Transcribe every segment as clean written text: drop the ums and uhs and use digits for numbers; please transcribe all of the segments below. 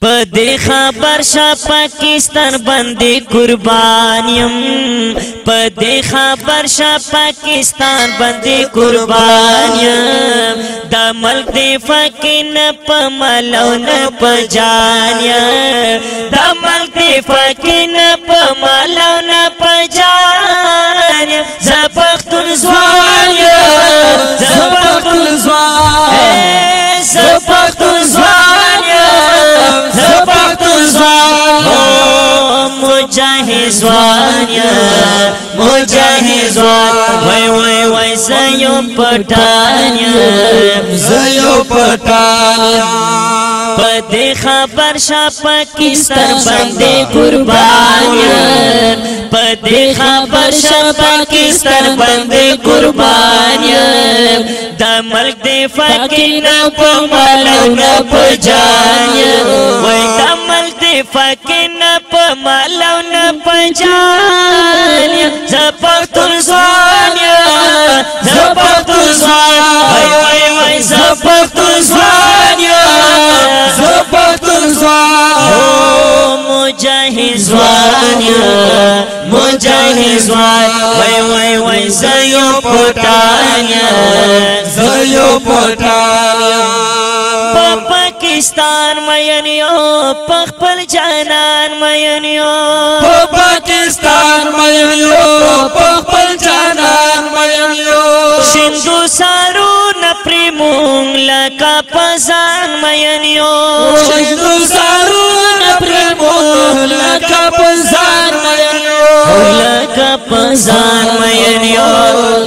پدې خبر شاه پاکستان باندې قربانیم پدې خبر شاه پاکستان باندې قربانیم د ملک دفاع کې نه په مالو نه په جان د ملک دفاع کې نه په مالو نه په جان زه پښتون ځوان یم زه پښتون ځوان زه پښتون ځوان مجاهد ځوان مجاهد ځوان وای وای وای زه یو پټان زه یو پټان پدې خبر شاه پاکستان باندې قربان پدې خبر شاه پاکستان باندې قربان د ملک دفاع کې نه په مالو نه په جان وای د ملک دفاع کې نه په مالو نه په جان زه پښتون ځوان زه پښتون ځوان وای وای وای زه پښتون ځوان زه پښتون ځوان مجاهد ځوان مجاهد ځوان وای وای وای زه یو پټان زه یو پټان پاکستان مینیو پخپل جانان مینیو پاکستان مینیو پخپل جانان مینیو شندو سارو نپری مونگ لکا پزان مینیو شندو سارو نپری مونگ لکا پزان مینیو لکا پزان مینیو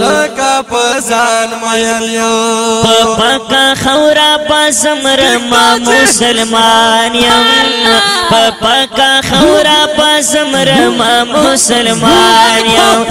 لکا پزان مینیو پاکا خورا بازمر ما مسلمان یم پاکا خورا بازمر ما مسلمان یم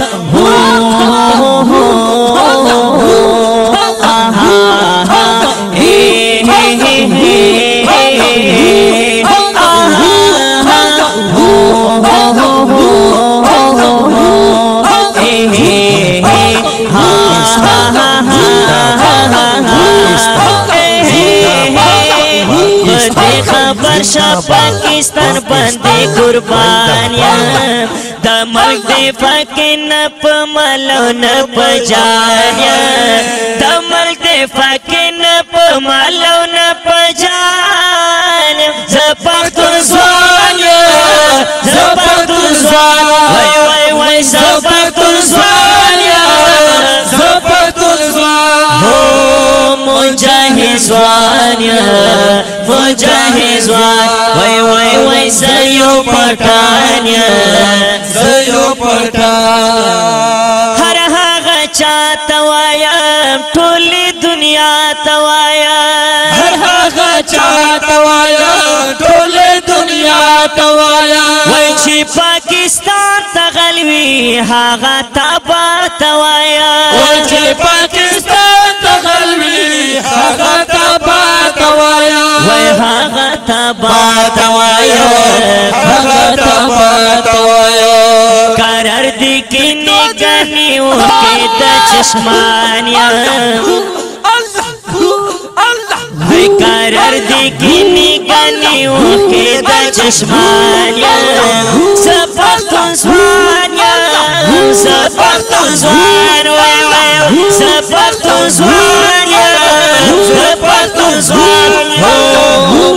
خبر شاه پاکستان باندې قربان یم د ملک دفاع کې نه په مالو نه په جان د ملک دفاع کې نه په مالو نه په جان زه پښتون ځوان زه پښتون ځوان وای وای وای زه پښتون ځوان زه پښتون ځوان مجاهد ځوان مجاهد ځوان وای وای وای زه یو پټان زه یو پټان هر هغه چاته وایم ټولې دنیا ته وایم هر هغه چاته وایم ټولې دنیا ته وایم وای چې پاکستان ته غلوي هغه تبا ته وایم وای چې پاکستان ته غلوي هغه تبا ته وایم وای هغه تبا ته وایم هغه تبا ته وایم قرار دي کې نگهني وکړه د چشمان وای قرار دي کې نگهني وکړه د چشمان زه پښتون ځوان زه پښتون ځوان وای وای زه پښتون ځوان زه پښتون ځوان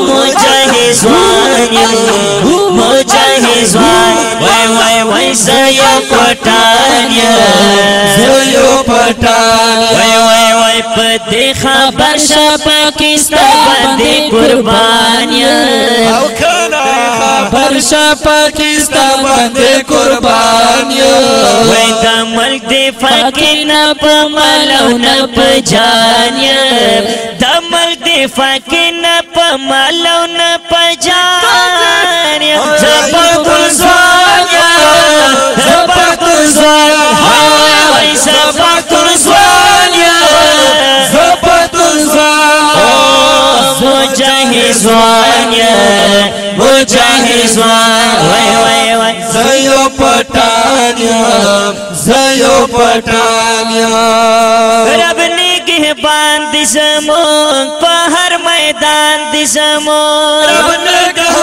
مجاهد ځوان مجاهد ځوان وای وای وای زه یو پټان زه یو پټان وای وای وای پدې خبر شاه پاکستان باندې قربان او کنا خبر شاه پاکستان باندې قربان وای د ملک دفاع کې نه په مالو نه په جان د ملک دفاع کې نه په مالو نه په جان زه پښتون ځوان زه پښتون ځوان وای زه پښتون ځوان زه پښتون ځوان مجاهد ځوان مجاهد ځوان وای وای وای زه یو پټان زه یو پټان رب نگهبان دي زمون په هر میدان دي زمون رب نگهبان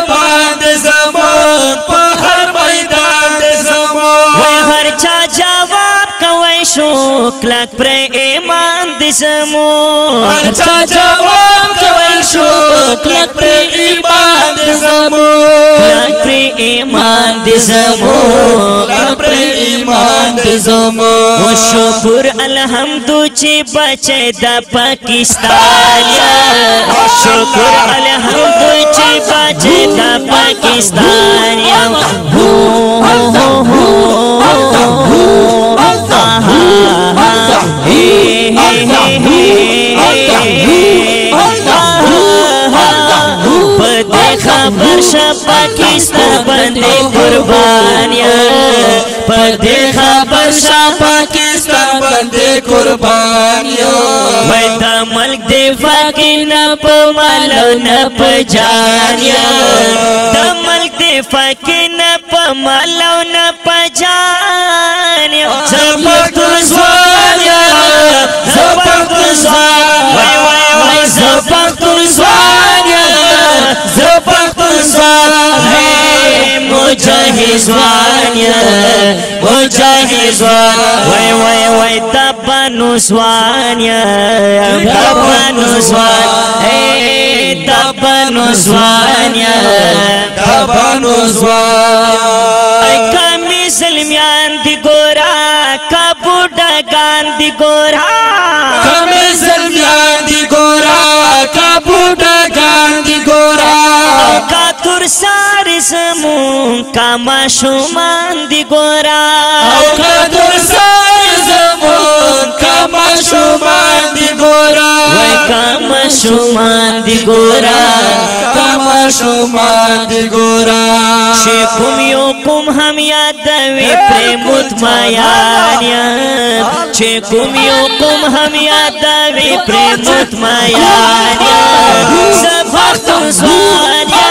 شو کلک پر ایمان دی زمون ارچا جواب کوي شو کلک پر ایمان دې زمون کلک پر ایمان دی زمون کلک پر ایمان دې زمون و شکر الحمدو چې بچه د پاکستان یا شکر الحمدو چې بچه د پاکستان یا خبر شا پاکستان بندے قربانیا پدے خبر شا پاکستان بندے قربانیا ویدہ ملک دفاع کی نپ مالو نپ جانیا دا ملک دفاع کی نپ مالو نپ جانیا زبردو زوانیا زبردو زوانیا وی وی وی زبردو زوانیا زبردو زوانیا مجاہد زوانیا مجاہد زوانیا وی وی وی دبانو زوانیا دبانو زوانیا دبانو زوانیا دبانو زوانیا کمی ظلمیان دی گورا کا بوڑا گان دی گورا کمی ظلمیان دی گورا کا بوڑا گان دی گورا کا ترسار زمون کا ماشومان دی گورا کا ترسار زمون کا ماشومان دی گورا وی کا ماشومان دی گورا کا ماشومان دی گورا شکم یو کم ہم یادوی پریموت مایانیا شکم یو کم ہم یادوی پریموت مایانیا سفاقتن زوانیا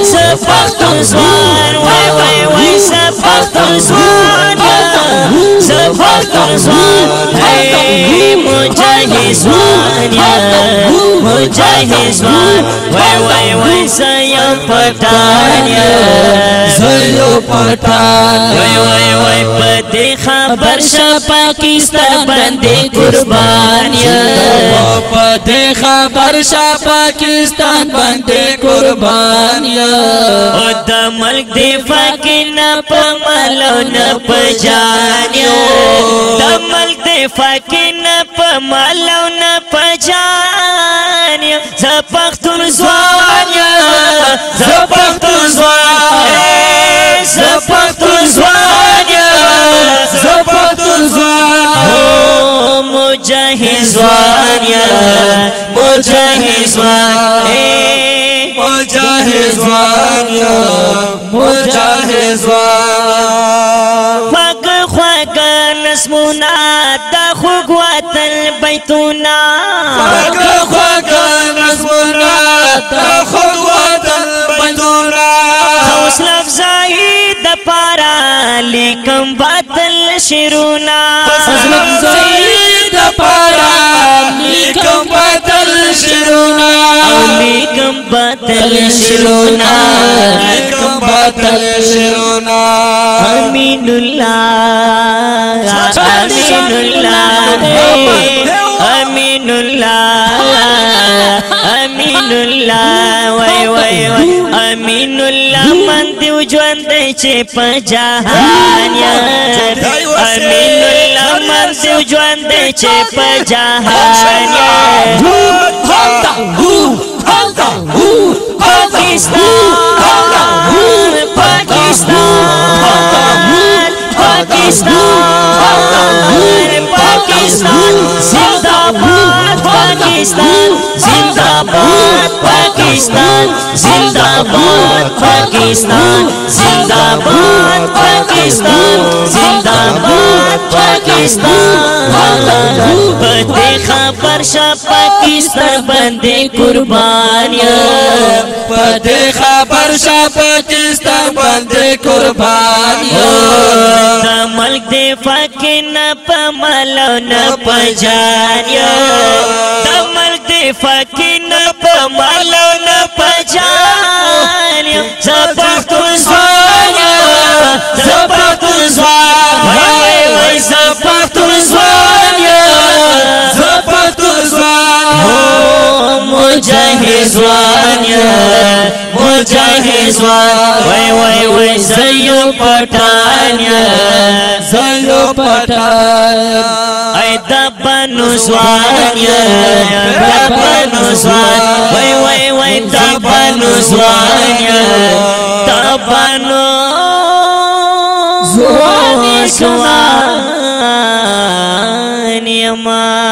سفاقتن زوان وی وی وی سفاقتن زوانیا سفاقتن زوان ہے مجاہد زوانیا مجاہد زوان وی وی وی سیم پتانیا زیو پٹان وی وی وی پدی خبر شا پاکستان بندے قربانیا پدے خبر شا پاکستان بندے قربانیا او دا ملک دفاع کی نپ ملو نپ جانیا دا ملک دفاع کی نپ ملو نپ جانیا زپختن زوانیا زپختن زوانیا زپختن زوانیا زبردو زوان مجاہد زوانیا مجاہد زوانیا مجاہد زوانیا مجاہد زوان فاق خواق نسمونا دا خوگ واتل بیتونا فاق خواق نسمونا دا خوگ واتل بیتونا خوص لفظائی دا پارا لیکم باطل شرونا زید پارا لیکم باطل شرونا لیکم باطل شرونا لیکم باطل شرونا امین اللہ امین اللہ امین اللہ امین اللہ وی وی وی امین اللہ من دیو جوان دی چه پا جہانیا امین اللہ من دیو جوان دی چه پا جہانیا پاکستان پاکستان پاکستان پاکستان زندہ باد پاکستان زندہ باد پاکستان زندہ باد پاکستان زندہ باد پاکستان زندہ باد پاکستان پتے خبر شا پاکستان بندے قربانیا پتے خبر شا پاکستان بندے قربانیا دا ملک دفاع کی نپ ملو نپ جانیا دا ملک دفاع کی نپ ملو نپ جانیا زبردو زوانیا زبردو زوانیا وی وی زبردو مجاهد زوانیا مجاهد زوان وای وای وای زیو پټانیا زیو پټان ای دبنو زوانیا دبنو زوان وای وای وای دبنو زوانیا دبنو زوانیا ما